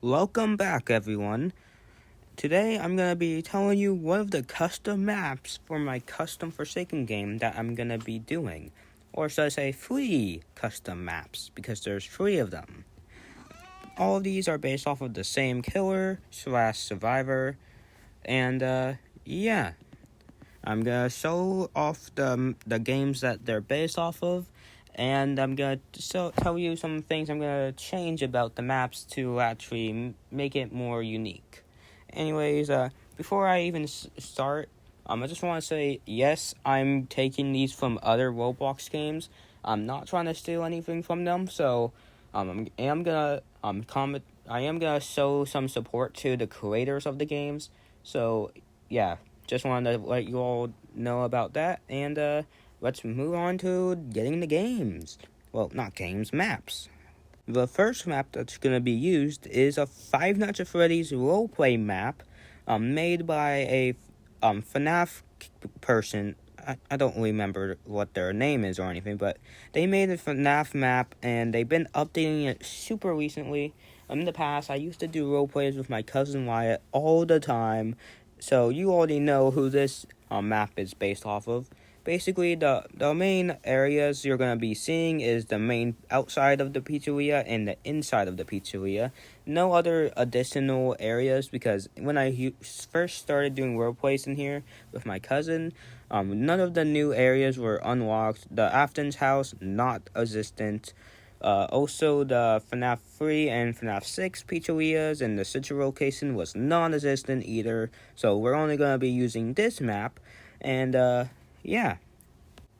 Welcome back, everyone. Today I'm gonna be telling you one of the custom maps for my custom Forsaken game that I'm gonna be doing. Or should I say 3 custom maps, because there's 3 of them. All of these are based off of the same killer slash survivor, and yeah. I'm gonna show off the games that they're based off of, and I'm gonna tell you some things I'm gonna change about the maps to actually make it more unique. Anyways, before I even start, I just want to say yes, I'm taking these from other Roblox games. I'm not trying to steal anything from them, so I am gonna show some support to the creators of the games. So yeah, just wanted to let you all know about that, and let's move on to getting the games. Well, not games, maps. The first map that's going to be used is a Five Nights at Freddy's roleplay map made by a FNAF person. I don't remember what their name is or anything, but they made a FNAF map, and they've been updating it super recently. In the past, I used to do roleplays with my cousin Wyatt all the time, so you already know who this map is based off of. Basically, the main areas you're going to be seeing is the main outside of the pizzeria and the inside of the pizzeria. No other additional areas, because when I first started doing roleplays in here with my cousin, none of the new areas were unlocked. The Afton's house, not existent. Also, the FNAF 3 and FNAF 6 pizzerias and the Citra location was non-existent either. So we're only going to be using this map, and yeah.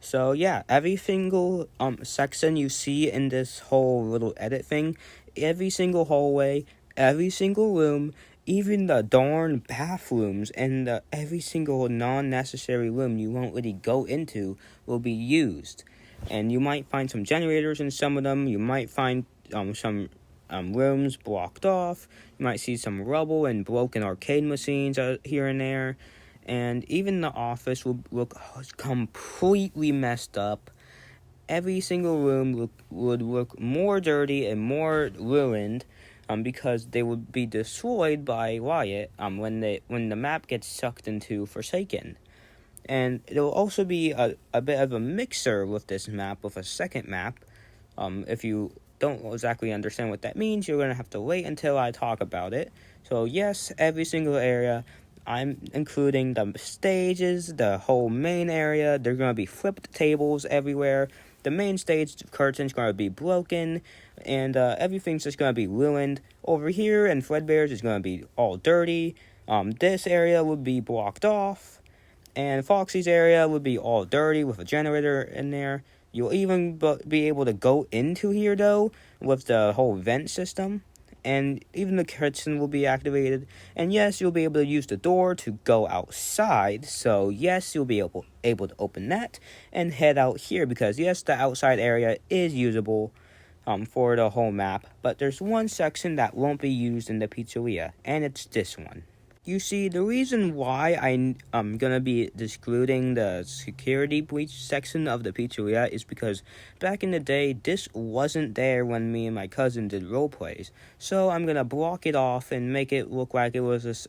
So yeah, every single section you see in this whole little edit thing, every single hallway, every single room, even the darn bathrooms and every single non-necessary room you won't really go into will be used. And you might find some generators in some of them. You might find some rooms blocked off. You might see some rubble and broken arcade machines here and there. And even the office will look completely messed up. Every single room would look more dirty and more ruined, because they would be destroyed by Wyatt when the map gets sucked into Forsaken. And it will also be a bit of a mixer with this map, with a second map. If you don't exactly understand what that means, you're going to have to wait until I talk about it. So yes, every single area, I'm including the stages, the whole main area. There's going to be flipped tables everywhere. The main stage curtain's going to be broken, and everything's just going to be ruined. Over here in Fredbear's is going to be all dirty. This area would be blocked off, and Foxy's area would be all dirty with a generator in there. You'll even be able to go into here, though, with the whole vent system. And even the kitchen will be activated. And yes, you'll be able to use the door to go outside. So yes, you'll be able to open that and head out here, because yes, the outside area is usable for the whole map. But there's one section that won't be used in the pizzeria, and it's this one. You see, the reason why I'm gonna be excluding the security breach section of the pizzeria is because back in the day, this wasn't there when me and my cousin did roleplays. So I'm gonna block it off and make it look like it was this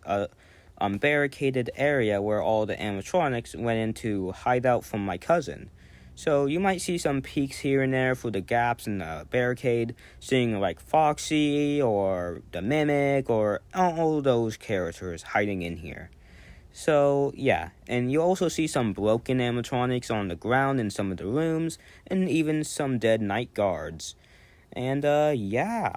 barricaded area where all the animatronics went in to hide out from my cousin. So you might see some peeks here and there through the gaps in the barricade, seeing like Foxy or the Mimic or all those characters hiding in here. So yeah, and you also see some broken animatronics on the ground in some of the rooms, and even some dead night guards. And yeah.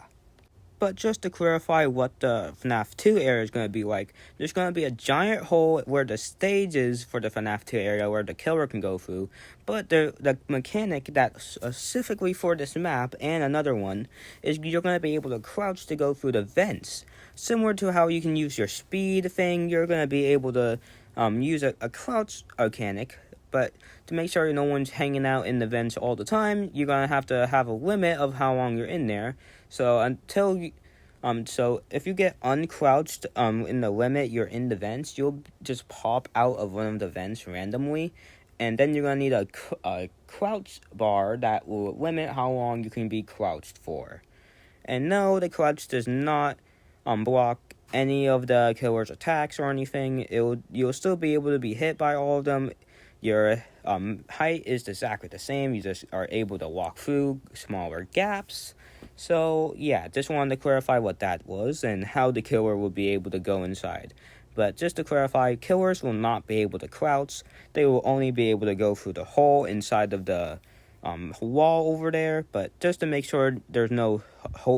But just to clarify what the FNAF 2 area is going to be like, there's going to be a giant hole where the stage is for the FNAF 2 area where the killer can go through. But the mechanic that's specifically for this map, and another one, is you're going to be able to crouch to go through the vents. Similar to how you can use your speed thing, you're going to be able to use a crouch mechanic. But to make sure no one's hanging out in the vents all the time, you're going to have a limit of how long you're in there. So so if you get uncrouched in the limit you're in the vents, you'll just pop out of one of the vents randomly, and then you're gonna need a crouch bar that will limit how long you can be crouched for. And no, the crouch does not block any of the killer's attacks or anything. You'll still be able to be hit by all of them. Your height is exactly the same. You just are able to walk through smaller gaps. So yeah, just wanted to clarify what that was and how the killer will be able to go inside. But just to clarify, killers will not be able to crouch. They will only be able to go through the hole inside of the wall over there. But just to make sure there's no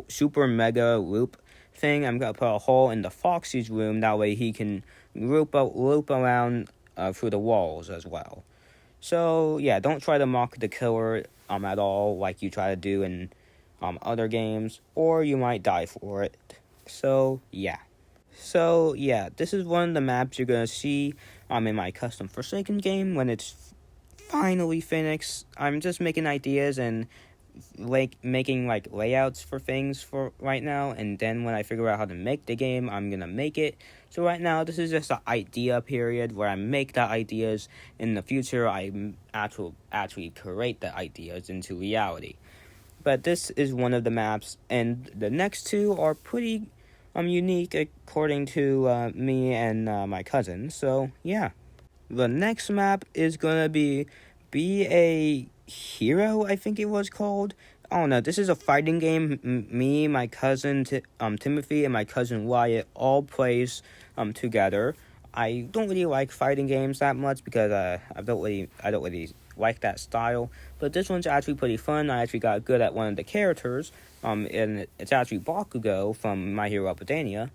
super mega loop thing, I'm going to put a hole in the Foxy's room. That way he can loop around through the walls as well. So yeah, don't try to mock the killer at all like you try to do in other games, or you might die for it. So yeah, this is one of the maps you're gonna see in my custom Forsaken game when it's finally finished. I'm just making ideas and making layouts for things for right now, and then when I figure out how to make the game, I'm gonna make it. So right now, this is just an idea period where I make the ideas. In the future, I actually create the ideas into reality. But this is one of the maps, and the next two are pretty unique according to me and my cousin. So yeah, the next map is gonna be a Hero, I think it was called. I don't know. This is a fighting game. Me, my cousin Timothy, and my cousin Wyatt all plays together. I don't really like fighting games that much because I don't really like that style. But this one's actually pretty fun. I actually got good at one of the characters. And it's actually Bakugo from My Hero Academia.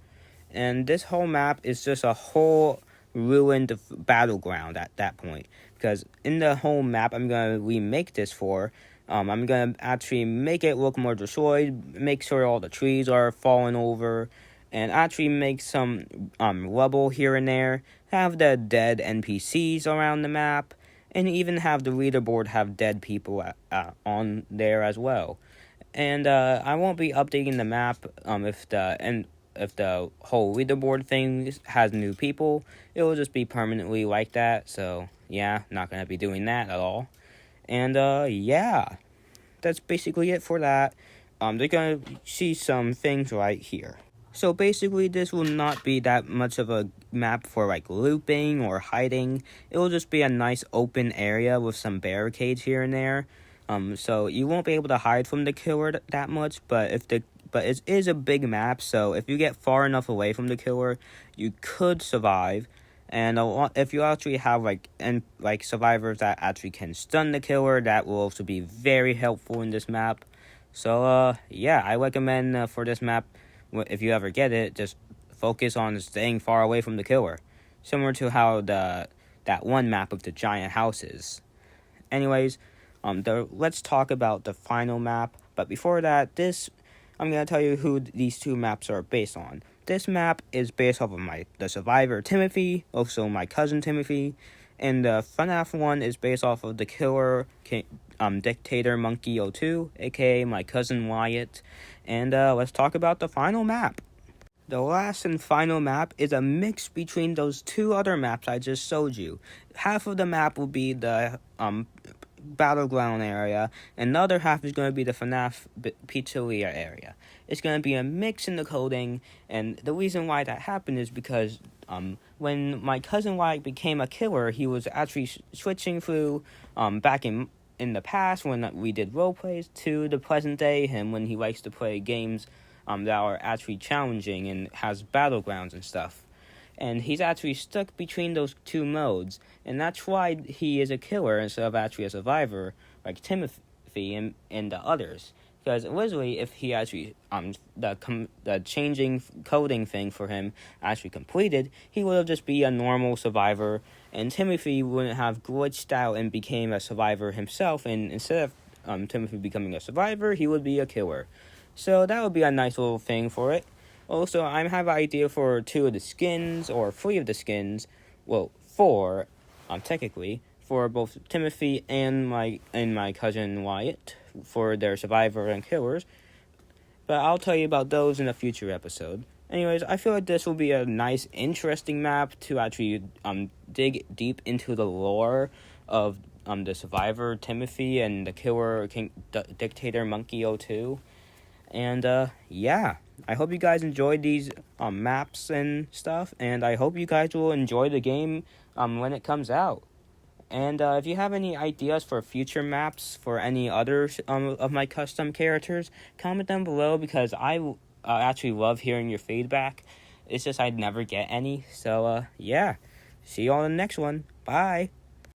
And this whole map is just a whole ruined battleground at that point. Because in the whole map I'm going to remake this for, I'm going to actually make it look more destroyed, make sure all the trees are falling over, and actually make some rubble here and there, have the dead NPCs around the map, and even have the leaderboard have dead people on there as well. And I won't be updating the map if the whole leaderboard thing has new people. It will just be permanently like that. So yeah, not gonna be doing that at all. And yeah, that's basically it for that. They're gonna see some things right here. So basically, this will not be that much of a map for looping or hiding. It will just be a nice open area with some barricades here and there. So you won't be able to hide from the killer that much, but it is a big map, so if you get far enough away from the killer, you could survive. And if you actually have survivors that actually can stun the killer, that will also be very helpful in this map. So yeah, I recommend for this map, if you ever get it, just focus on staying far away from the killer, similar to how that one map of the giant houses. Anyways, let's talk about the final map. But before that, I'm going to tell you who these two maps are based on. This map is based off of the survivor Timothy, also my cousin Timothy, and the FNAF one is based off of the killer Dictator Monkey 02, aka my cousin Wyatt. And let's talk about the final map. The last and final map is a mix between those two other maps I just showed you. Half of the map will be the battleground area, and the other half is going to be the FNAF pizzeria area. It's going to be a mix in the coding, and the reason why that happened is because when my cousin Wyatt became a killer, he was actually switching through back in the past when we did role plays to the present day him when he likes to play games that are actually challenging and has battlegrounds and stuff. And he's actually stuck between those two modes, and that's why he is a killer instead of actually a survivor like Timothy and the others. Because originally, if he actually the changing coding thing for him actually completed, he would have just be a normal survivor, and Timothy wouldn't have glitched out and became a survivor himself. And instead of Timothy becoming a survivor, he would be a killer. So that would be a nice little thing for it. Also, I have an idea for 2 of the skins, or 3 of the skins. Well, 4, technically, for both Timothy and my cousin Wyatt, for their survivor and killers. But I'll tell you about those in a future episode. Anyways, I feel like this will be a nice, interesting map to actually dig deep into the lore of the survivor Timothy and the killer Dictator Monkey 02. And yeah. I hope you guys enjoyed these maps and stuff, and I hope you guys will enjoy the game when it comes out. And if you have any ideas for future maps for any others of my custom characters, comment them below, because I actually love hearing your feedback. It's just I'd never get any. So, yeah. See you on the next one. Bye.